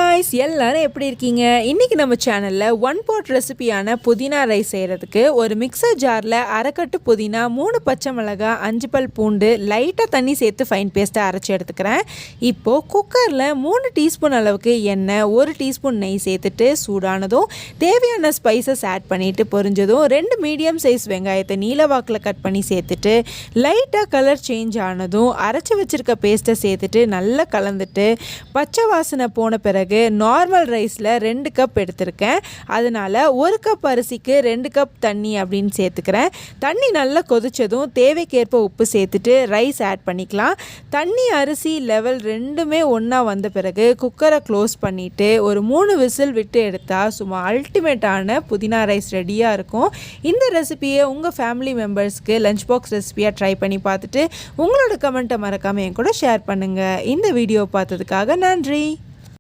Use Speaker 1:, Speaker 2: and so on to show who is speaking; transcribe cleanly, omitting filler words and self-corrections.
Speaker 1: Guys, எல்லாரும் எப்படி இருக்கீங்க? இன்றைக்கி நம்ம சேனலில் ஒன் பாட் ரெசிபியான புதினா ரைஸ் செய்கிறதுக்கு ஒரு மிக்சர் ஜாரில் அரைக்கட்டு புதினா, 3 பச்சை மிளகாய், 5 பல் பூண்டு, லைட்டாக தண்ணி சேர்த்து ஃபைன் பேஸ்ட்டாக அரைச்சி எடுத்துக்கிறேன். இப்போது குக்கரில் 3 டீஸ்பூன் அளவுக்கு எண்ணெய், 1 டீஸ்பூன் நெய் சேர்த்துட்டு சூடானதும் தேவையான ஸ்பைசஸ் ஆட் பண்ணிவிட்டு பொரிஞ்சதும் 2 மீடியம் சைஸ் வெங்காயத்தை நீலவாக்கில் கட் பண்ணி சேர்த்துட்டு லைட்டாக கலர் சேஞ்ச் ஆனதும் அரைச்சி வச்சுருக்க பேஸ்ட்டை சேர்த்துட்டு நல்லா கலந்துட்டு பச்சை வாசனை போன பிறகு நார்மல் ரைஸில் 2 கப் எடுத்திருக்கேன். அதனால் 1 கப் அரிசிக்கு 2 கப் தண்ணி அப்படின்னு சேர்த்துக்கிறேன். தண்ணி நல்லா கொதித்ததும் தேவைக்கேற்ப உப்பு சேர்த்துட்டு ரைஸ் ஆட் பண்ணிக்கலாம். தண்ணி அரிசி லெவல் ரெண்டுமே ஒன்றா வந்த பிறகு குக்கரை க்ளோஸ் பண்ணிவிட்டு ஒரு 3 விசில் விட்டு எடுத்தால் சும்மா அல்டிமேட்டான புதினா ரைஸ் ரெடியாக இருக்கும். இந்த ரெசிபியை உங்கள் ஃபேமிலி மெம்பர்ஸ்க்கு லஞ்ச் பாக்ஸ் ரெசிபியாக ட்ரை பண்ணி பார்த்துட்டு உங்களோட கமெண்ட்டை மறக்காமல் என் கூட ஷேர் பண்ணுங்கள். இந்த வீடியோ பார்த்ததுக்காக நன்றி.